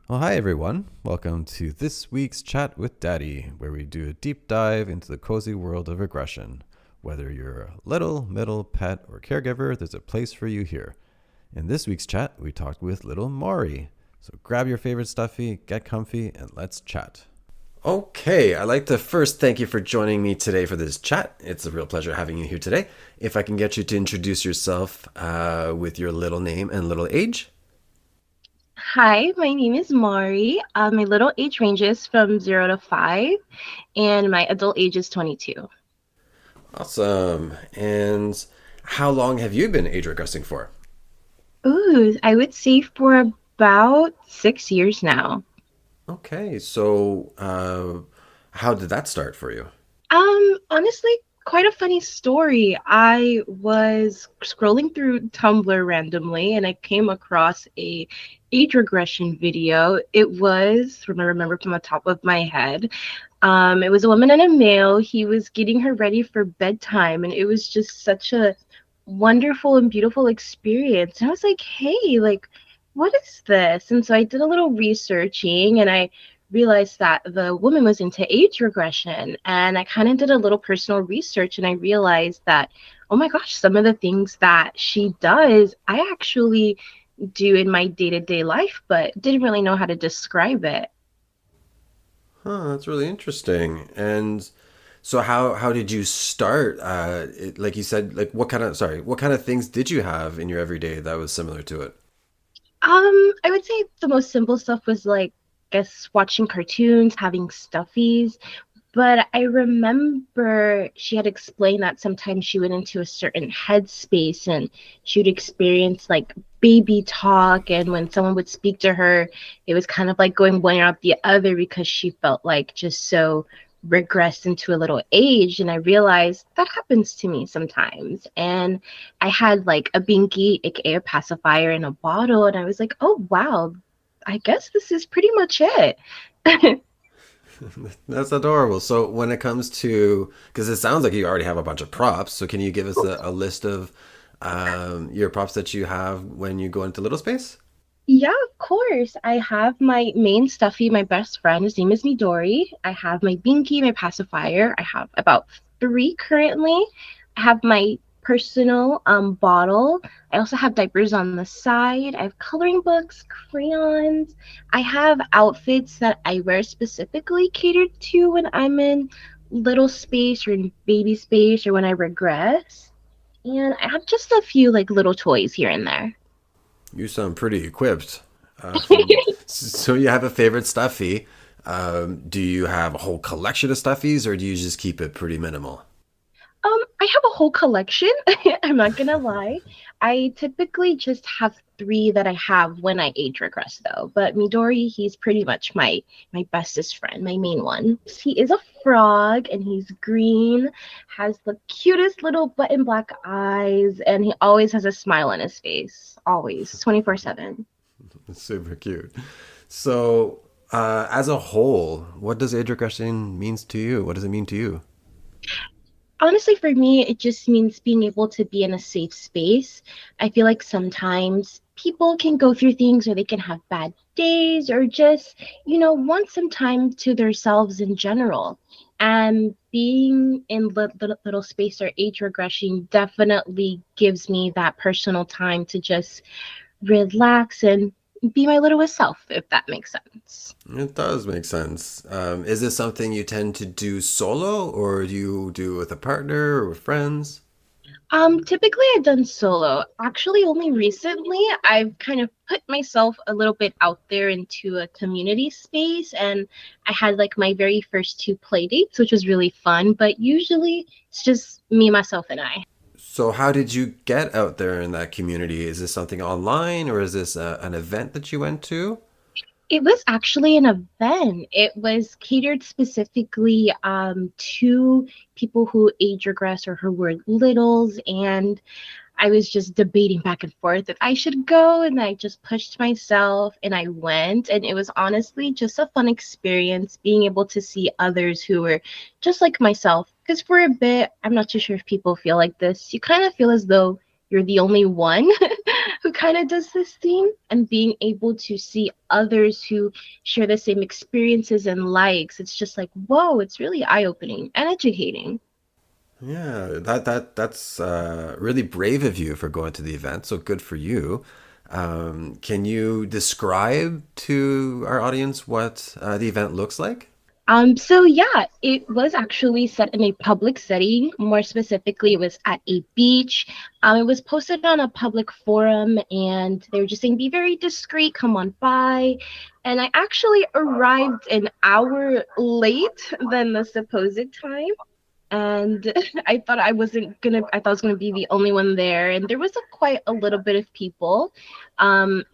Well, hi everyone. Welcome to this week's Chat with Daddy, where we do a deep dive into the cozy world of regression. Whether you're a little, middle, pet, or caregiver, there's a place for you here. In this week's chat, we talked with little Maury. So grab your favorite stuffy, get comfy, and let's chat. Okay, I'd like to first thank you for joining me today for this chat. It's a real pleasure having you here today. If I can get you to introduce yourself with your little name and little age. Hi, my name is Mari. My little age ranges from 0 to 5, and my adult age is 22. Awesome. And how long have you been age regressing for? Ooh, I would say for about 6 years now. Okay, so how did that start for you? Honestly, quite a funny story. I was scrolling through Tumblr randomly, and I came across a age regression video. It was, from I remember from the top of my head, it was a woman and a male. He was getting her ready for bedtime, and it was just such a wonderful and beautiful experience. And I was like, hey, like, what is this? And so I did a little researching, and I realized that the woman was into age regression. And I kind of did a little personal research, and I realized that, oh my gosh, some of the things that she does, I actually do in my day-to-day life, but didn't really know how to describe it. Huh, that's really interesting. And so how did you start? Like you said, like what kind of things did you have in your everyday that was similar to it? I would say the most simple stuff was like, guess watching cartoons, having stuffies. But I remember she had explained that sometimes she went into a certain headspace and she would experience like baby talk. And when someone would speak to her, it was kind of like going one ear out the other because she felt like just so regressed into a little age. And I realized that happens to me sometimes. And I had like a binky, aka a pacifier in a bottle. And I was like, oh, wow, I guess this is pretty much it. That's adorable. So when it comes to, because it sounds like you already have a bunch of props, so can you give us a list of your props that you have when you go into Little Space? Yeah, of course. I have my main stuffy, my best friend. His name is Midori. I have my Binky, my pacifier. I have about three currently. I have my personal bottle. I also have diapers on the side. I have coloring books, crayons. I have outfits that I wear specifically catered to when I'm in little space or in baby space or when I regress. And I have just a few like little toys here and there. You sound pretty equipped. From so you have a favorite stuffy. Do you have a whole collection of stuffies, or do you just keep it pretty minimal? I have a whole collection. I'm not gonna lie. I typically just have three that I have when I age regress though. But Midori, he's pretty much my bestest friend, my main one. He is a frog and he's green, has the cutest little button black eyes, and he always has a smile on his face. Always, 24/7. It's super cute. So, as a whole, what does age regression means to you? What does it mean to you? Honestly, for me, it just means being able to be in a safe space. I feel like sometimes people can go through things or they can have bad days or just, want some time to themselves in general. And being in little space or age regression definitely gives me that personal time to just relax and be my littlest self, if that makes sense. It does make sense. Is this something you tend to do solo, or do you do with a partner or with friends? Typically I've done solo. Actually, only recently I've kind of put myself a little bit out there into a community space and I had like my very first two play dates, which was really fun, but usually it's just me, myself, and I. So, how did you get out there in that community? Is this something online, or is this an event that you went to? It was actually an event. It was catered specifically to people who age regress or who were littles, and I was just debating back and forth if I should go, and I just pushed myself and I went. And it was honestly just a fun experience being able to see others who were just like myself. Because for a bit, I'm not too sure if people feel like this, you kind of feel as though you're the only one who kind of does this theme, and being able to see others who share the same experiences and likes, it's just like, whoa, it's really eye-opening and educating. Yeah, that's really brave of you for going to the event. So good for you. Can you describe to our audience what the event looks like? So yeah, it was actually set in a public setting. More specifically, it was at a beach. It was posted on a public forum, and they were just saying, "Be very discreet, come on by." And I actually arrived an hour late than the supposed time, and I thought I was gonna be the only one there, and there was quite a little bit of people,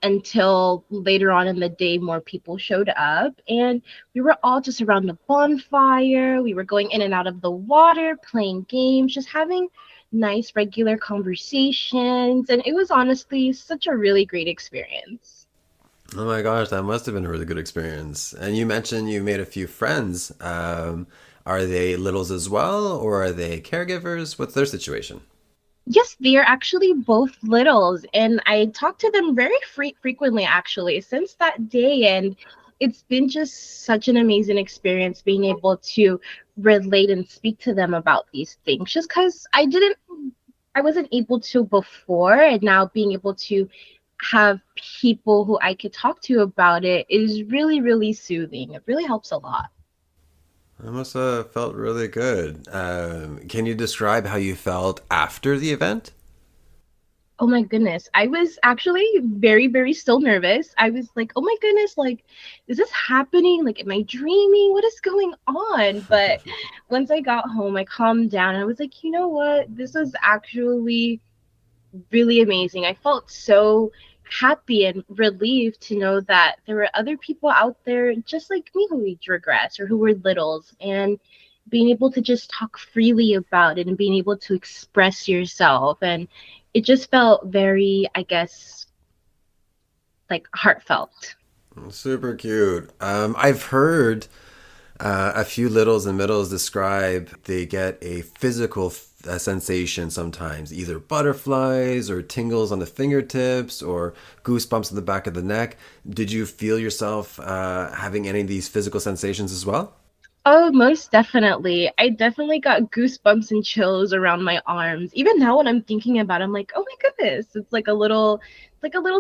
until later on in the day more people showed up, and we were all just around the bonfire. We were going in and out of the water, playing games, just having nice regular conversations, and it was honestly such a really great experience. Oh my gosh, that must have been a really good experience. And you mentioned you made a few friends. Are they littles as well, or are they caregivers? What's their situation? Yes, they are actually both littles, and I talk to them very frequently actually since that day, and it's been just such an amazing experience being able to relate and speak to them about these things. Just because I wasn't able to before, and now being able to have people who I could talk to about it is really, really soothing. It really helps a lot. That must have felt really good. Can you describe how you felt after the event? Oh my goodness. I was actually very, very still nervous. I was like, oh my goodness, like, is this happening? Like, am I dreaming? What is going on? But once I got home, I calmed down and I was like, you know what? This was actually really amazing. I felt so happy and relieved to know that there were other people out there just like me who age regress or who were littles, and being able to just talk freely about it and being able to express yourself, and it just felt very, I guess, like heartfelt. Super cute. I've heard a few littles and middles describe they get a physical sensation sometimes, either butterflies or tingles on the fingertips or goosebumps in the back of the neck. Did you feel yourself having any of these physical sensations as well? Oh, most definitely. I definitely got goosebumps and chills around my arms. Even now when I'm thinking about it, I'm like, oh my goodness. It's like a little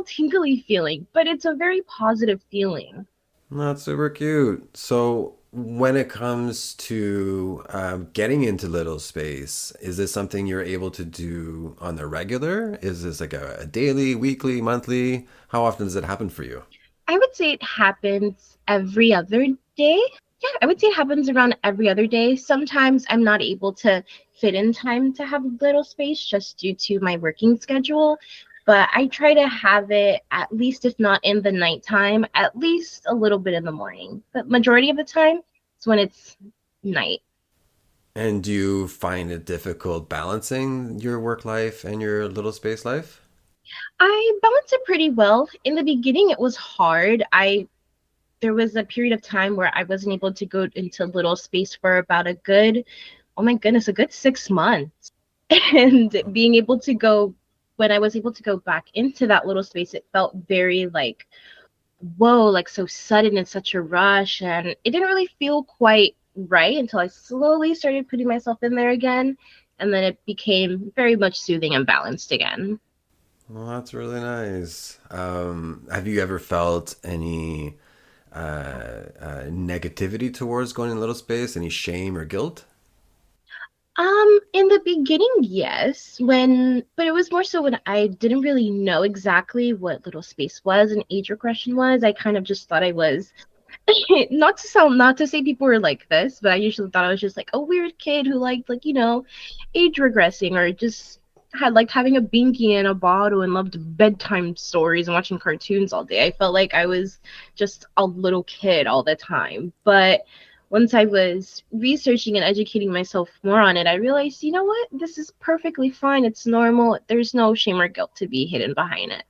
tingly feeling, but it's a very positive feeling. That's super cute. So, when it comes to getting into little space, is this something you're able to do on the regular? Is this like a daily, weekly, monthly? How often does it happen for you? I would say it happens every other day. Yeah, I would say it happens around every other day. Sometimes I'm not able to fit in time to have a little space just due to my working schedule, but I try to have it at least, if not in the nighttime, at least a little bit in the morning. But majority of the time, it's when it's night. And do you find it difficult balancing your work life and your little space life? I balance it pretty well. In the beginning, it was hard. I There was a period of time where I wasn't able to go into little space for about a good, oh my goodness, a good 6 months. And being able to go, when I was able to go back into that little space, it felt very like, whoa, like so sudden and such a rush. And it didn't really feel quite right until I slowly started putting myself in there again. And then it became very much soothing and balanced again. Well, that's really nice. Have you ever felt any negativity towards going in little space? Any shame or guilt? In the beginning, yes, but it was more so when I didn't really know exactly what little space was and age regression was. I kind of just thought I was, not to say people were like this, but I usually thought I was just like a weird kid who liked, like, age regressing, or just had liked having a binky and a bottle and loved bedtime stories and watching cartoons all day. I felt like I was just a little kid all the time. But once I was researching and educating myself more on it, I realized, you know what? This is perfectly fine. It's normal. There's no shame or guilt to be hidden behind it.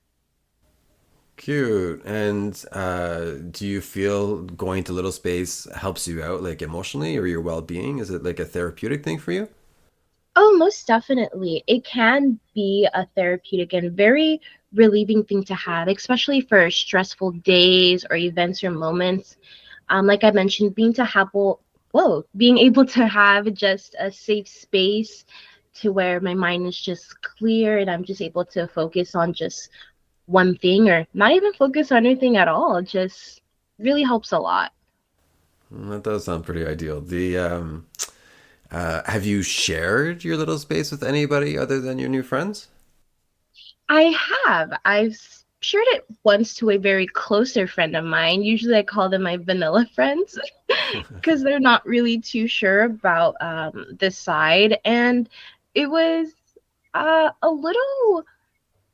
Cute. And do you feel going to little space helps you out, like emotionally or your well-being? Is it like a therapeutic thing for you? Oh, most definitely. It can be a therapeutic and very relieving thing to have, especially for stressful days or events or moments. Like I mentioned, being able to have just a safe space to where my mind is just clear and I'm just able to focus on just one thing or not even focus on anything at all just really helps a lot. That does sound pretty ideal. Have you shared your little space with anybody other than your new friends? I have. Shared it once to a very closer friend of mine. Usually I call them my vanilla friends because they're not really too sure about this side. And it was a little,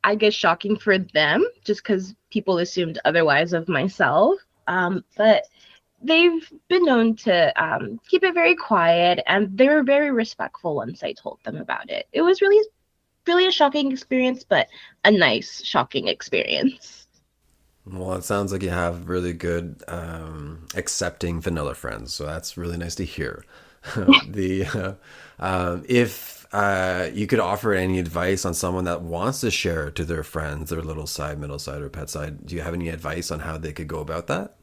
I guess, shocking for them just because people assumed otherwise of myself. But they've been known to keep it very quiet and they were very respectful once I told them about it. It was really, really a shocking experience, but a nice, shocking experience. Well, it sounds like you have really good accepting vanilla friends, so that's really nice to hear. The If you could offer any advice on someone that wants to share to their friends their little side, middle side, or pet side, do you have any advice on how they could go about that?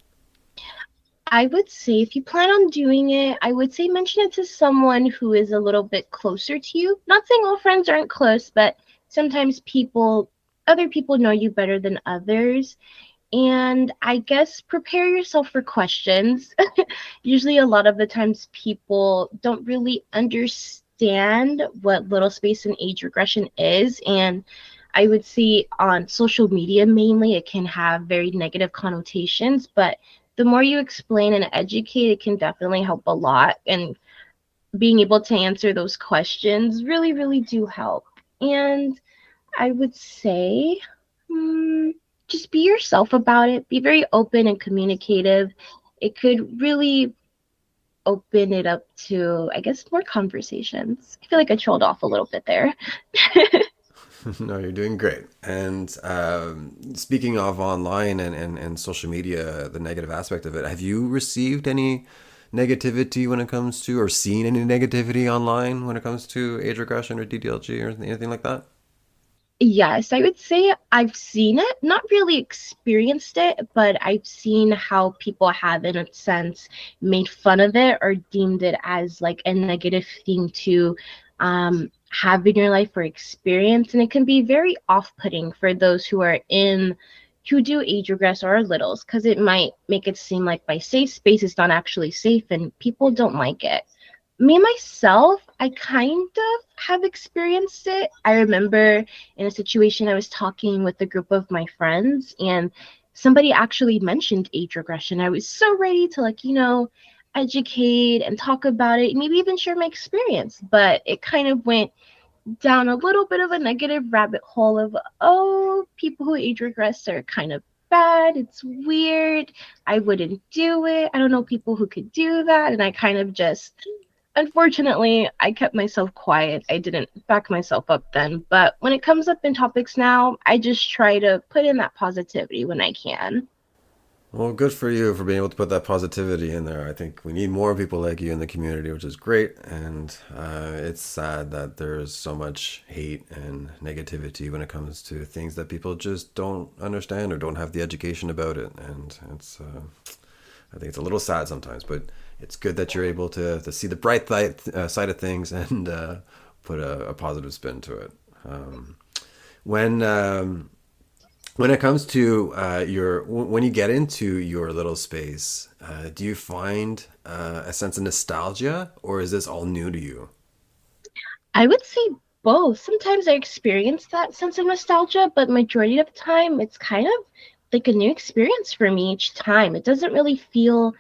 I would say if you plan on doing it, I would say mention it to someone who is a little bit closer to you. Not saying all friends aren't close, but sometimes other people know you better than others. And I guess prepare yourself for questions. Usually, a lot of the times, people don't really understand what little space and age regression is. And I would say on social media, mainly, it can have very negative connotations. But the more you explain and educate, it can definitely help a lot. And being able to answer those questions really, really do help. And I would say, hmm, just be yourself about it. Be very open and communicative. It could really open it up to, I guess, more conversations. I feel like I trolled off a little bit there. No, you're doing great. And speaking of online and social media, the negative aspect of it, have you received any negativity when it comes to, or seen any negativity online when it comes to age regression or DDLG or anything like that? Yes, I would say I've seen it, not really experienced it, but I've seen how people have, in a sense, made fun of it or deemed it as like a negative thing to have in your life or experience. And it can be very off-putting for those who do age regress or are littles, because it might make it seem like my safe space is not actually safe and people don't like it. Me myself, I kind of have experienced it. I remember in a situation I was talking with a group of my friends and somebody actually mentioned age regression. I was so ready to educate and talk about it, maybe even share my experience, but it kind of went down a little bit of a negative rabbit hole of, oh, people who age regress are kind of bad. It's weird. I wouldn't do it. I don't know people who could do that. And I kind of just unfortunately, I kept myself quiet. I didn't back myself up then. But when it comes up in topics now, I just try to put in that positivity when I can. Well, good for you for being able to put that positivity in there. I think we need more people like you in the community, which is great. And it's sad that there's so much hate and negativity when it comes to things that people just don't understand or don't have the education about it. And I think it's a little sad sometimes, but it's good that you're able to see the bright side of things and put a positive spin to it. Um, when when it comes to when you get into your little space, do you find a sense of nostalgia, or is this all new to you? I would say both. Sometimes I experience that sense of nostalgia, but majority of the time it's kind of like a new experience for me each time. It doesn't really feel,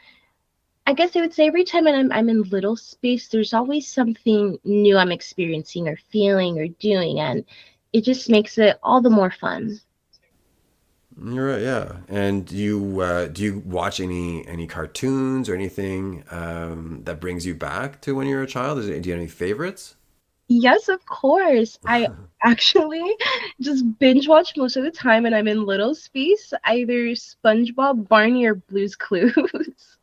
I guess I would say every time I'm in little space, there's always something new I'm experiencing or feeling or doing, and it just makes it all the more fun. You're right, yeah. And do you watch any cartoons or anything that brings you back to when you were a child? Do you have any favorites? Yes, of course. I actually just binge watch most of the time and I'm in little space, either SpongeBob, Barney, or Blue's Clues.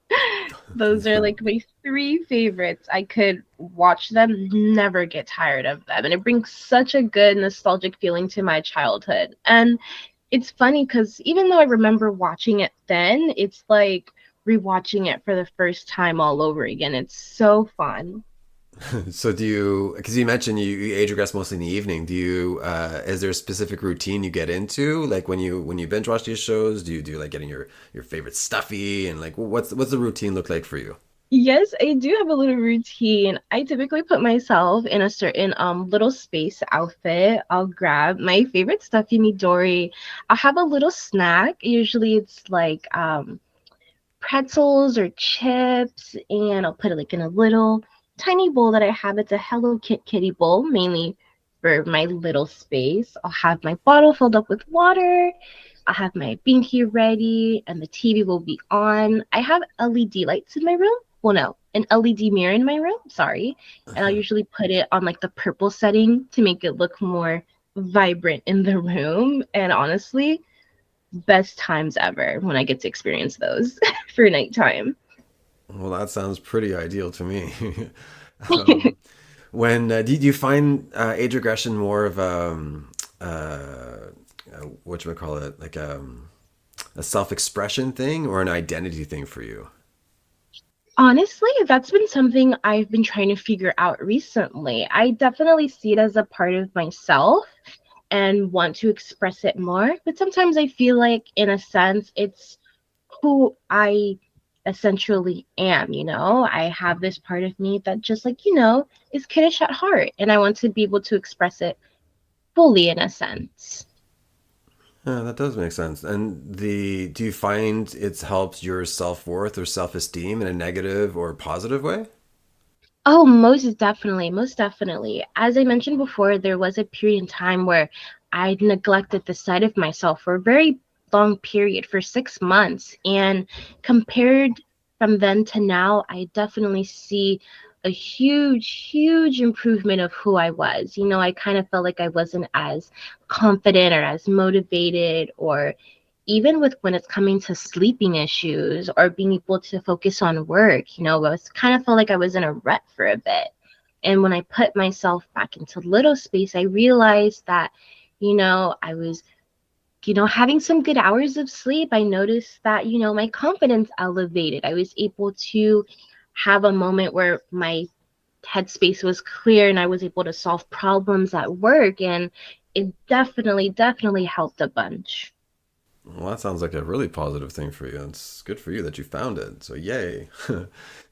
Those are like my three favorites. I could watch them, never get tired of them. And it brings such a good nostalgic feeling to my childhood. And it's funny because even though I remember watching it then, it's like rewatching it for the first time all over again. It's so fun. So do you, because you mentioned you age regress mostly in the evening, do you, is there a specific routine you get into? Like when you binge watch these shows, do you like getting your favorite stuffy and like what's the routine look like for you? Yes, I do have a little routine. I typically put myself in a certain little space outfit. I'll grab my favorite stuffy Midori. I'll have a little snack. Usually it's like pretzels or chips, and I'll put it like in a little tiny bowl that I have. It's a Hello Kitty bowl, mainly for my little space. I'll have my bottle filled up with water. I'll have my binky ready, and the TV will be on. I have LED lights in my room. Well, no, an LED mirror in my room. Sorry. And I'll usually put it on like the purple setting to make it look more vibrant in the room. And honestly, best times ever when I get to experience those for nighttime. Well, that sounds pretty ideal to me. um, when do you find age regression more of what you call it, like a self-expression thing or an identity thing for you? Honestly, that's been something I've been trying to figure out recently. I definitely see it as a part of myself and want to express it more, but sometimes I feel like, in a sense, it's who I essentially am, you know? I have this part of me that just like, is kiddish at heart, and I want to be able to express it fully in a sense. Yeah, that does make sense. And do you find it's helped your self-worth or self-esteem in a negative or positive way? Oh, most definitely, most definitely. As I mentioned before, there was a period in time where I neglected the side of myself for a very long period, for 6 months. And compared from then to now, I definitely see a huge, huge improvement of who I was. I kind of felt like I wasn't as confident or as motivated, or even with when it's coming to sleeping issues or being able to focus on work, I was kind of felt like I was in a rut for a bit. And when I put myself back into little space, I realized that, I was, having some good hours of sleep. I noticed that, my confidence elevated. I was able to have a moment where my headspace was clear and I was able to solve problems at work. And it definitely, definitely helped a bunch. Well, that sounds like a really positive thing for you. It's good for you that you found it. So, yay.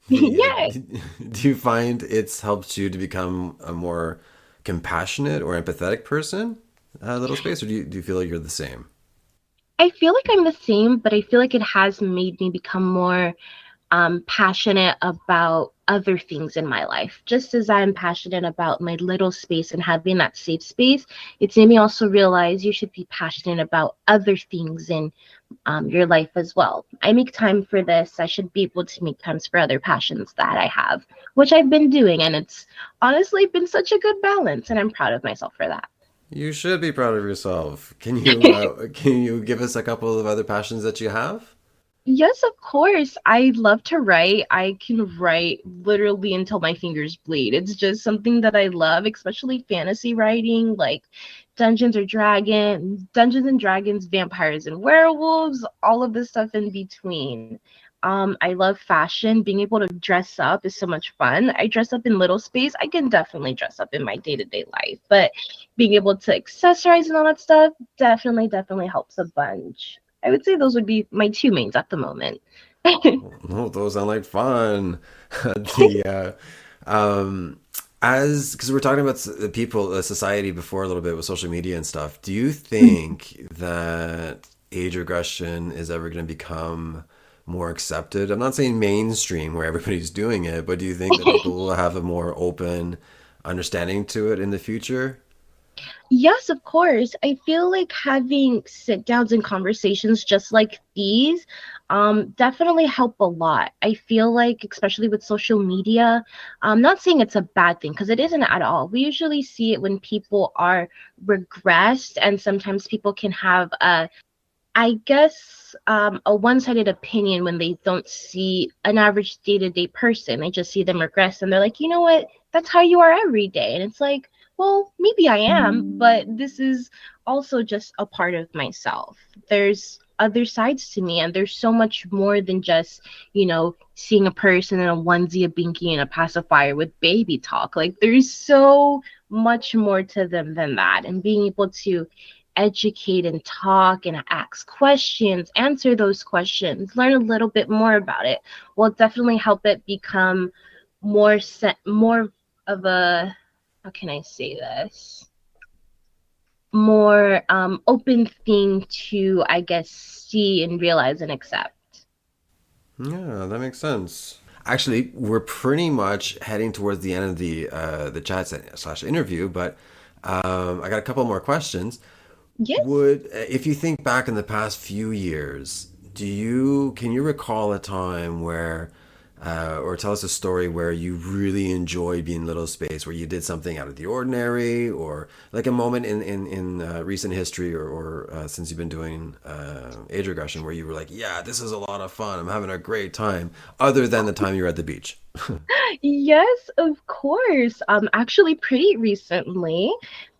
Yeah. Do you find it's helped you to become a more compassionate or empathetic person, Little Space, or do you feel like you're the same? I feel like I'm the same, but I feel like it has made me become more passionate about other things in my life. Just as I'm passionate about my little space and having that safe space, it's made me also realize you should be passionate about other things in your life as well. I make time for this. I should be able to make times for other passions that I have, which I've been doing. And it's honestly been such a good balance. And I'm proud of myself for that. You should be proud of yourself. Can you give us a couple of other passions that you have? Yes, of course. I love to write. I can write literally until my fingers bleed. It's just something that I love, especially fantasy writing, like Dungeons and Dragons, vampires and werewolves, all of this stuff in between. I love fashion. Being able to dress up is so much fun. I dress up in little space. I can definitely dress up in my day-to-day life, but being able to accessorize and all that stuff definitely, definitely helps a bunch. I would say those would be my two mains at the moment. Oh, those sound like fun. The um, as because we're talking about the people, society before a little bit with social media and stuff. Do you think that age regression is ever going to become more accepted? I'm not saying mainstream where everybody's doing it, but do you think that people will have a more open understanding to it in the future? Yes, of course. I feel like having sit downs and conversations just like these definitely help a lot. I feel like, especially with social media, I'm not saying it's a bad thing because it isn't at all. We usually see it when people are regressed, and sometimes people can have I guess a one-sided opinion when they don't see an average day-to-day person. They just see them regress and they're like, you know what? That's how you are every day. And it's like, well, maybe I am, but this is also just a part of myself. There's other sides to me, and there's so much more than just, seeing a person in a onesie, a binky, and a pacifier with baby talk. Like, there's so much more to them than that. And being able to educate and talk and ask questions, answer those questions, learn a little bit more about it will definitely help it become more of a, how can I say this? More open thing to, I guess, see and realize and accept. Yeah, that makes sense. Actually, we're pretty much heading towards the end of the chat slash interview, but I got a couple more questions. Yes. Would if you think back in the past few years, can you recall a time where or tell us a story where you really enjoyed being in little space, where you did something out of the ordinary, or like a moment in recent history, or since you've been doing age regression, where you were like, yeah, this is a lot of fun, I'm having a great time, other than the time you were at the beach. Yes, of course. Actually, pretty recently,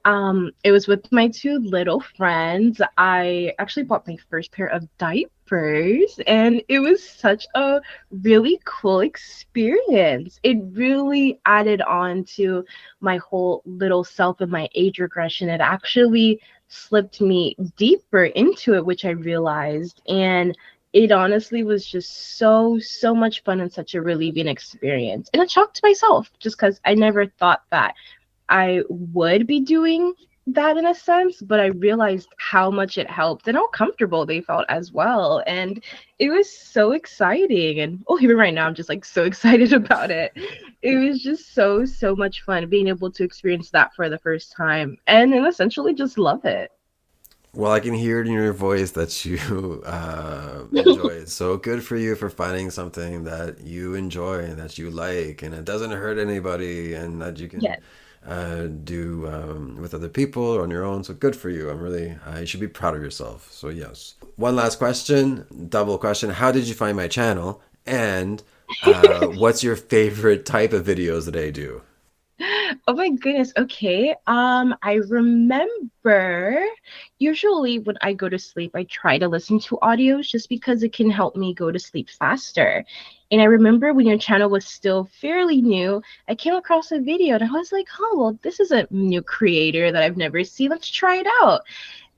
it was with my two little friends. I actually bought my first pair of diapers, and it was such a really cool experience. It really added on to my whole little self and my age regression. It actually slipped me deeper into it, which I realized. And it honestly was just so much fun and such a relieving experience. And a shock to myself, just because I never thought that I would be doing that in a sense, but I realized how much it helped and how comfortable they felt as well. And it was so exciting. And oh, even right now, I'm just like so excited about it. It was just so much fun being able to experience that for the first time and then essentially just love it. Well, I can hear it in your voice that you enjoy it. So good for you for finding something that you enjoy and that you like, and it doesn't hurt anybody, and that you can Yes. do with other people or on your own. So good for you. You should be proud of yourself. So, yes. One last question, double question. How did you find my channel? And what's your favorite type of videos that I do? Oh my goodness. Okay. I remember usually when I go to sleep, I try to listen to audios just because it can help me go to sleep faster. And I remember when your channel was still fairly new, I came across a video and I was like, oh, well, this is a new creator that I've never seen. Let's try it out.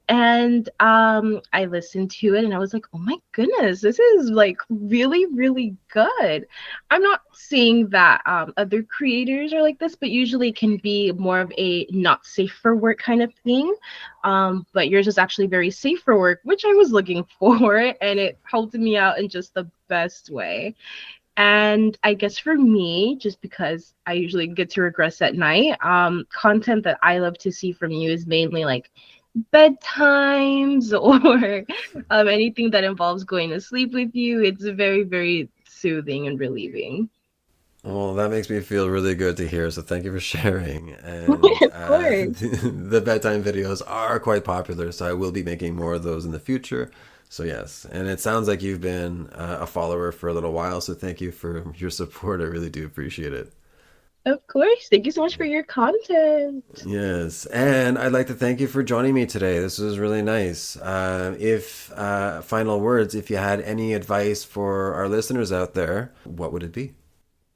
And I listened to it and I was like, oh my goodness, this is like really good. I'm not saying that other creators are like this, but usually it can be more of a not safe for work kind of thing. But yours is actually very safe for work, which I was looking for, and it helped me out in just the best way. And I guess for me, just because I usually get to regress at night, content that I love to see from you is mainly like bedtimes or anything that involves going to sleep with you. It's very soothing and relieving. Well, that makes me feel really good to hear. So thank you for sharing. And Of course. the bedtime videos are quite popular, so I will be making more of those in the future. So yes, and it sounds like you've been a follower for a little while. So thank you for your support. I really do appreciate it. Of course. Thank you so much for your content. Yes, and I'd like to thank you for joining me today. This was really nice. If final words, if you had any advice for our listeners out there, what would it be?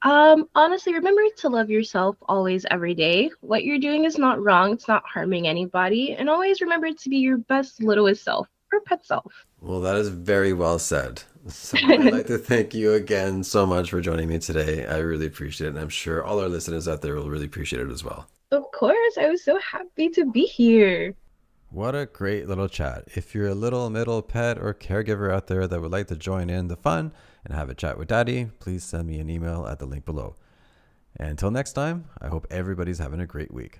Honestly, remember to love yourself always, every day. What you're doing is not wrong, it's not harming anybody, and always remember to be your best littlest self or pet self. Well, that is very well said. So I'd like to thank you again so much for joining me today. I really appreciate it, and I'm sure all our listeners out there will really appreciate it as well. Of course, I was so happy to be here. What a great little chat. If you're a little middle pet or caregiver out there that would like to join in the fun and have a chat with Daddy, please send me an email at the link below. And until next time, I hope everybody's having a great week.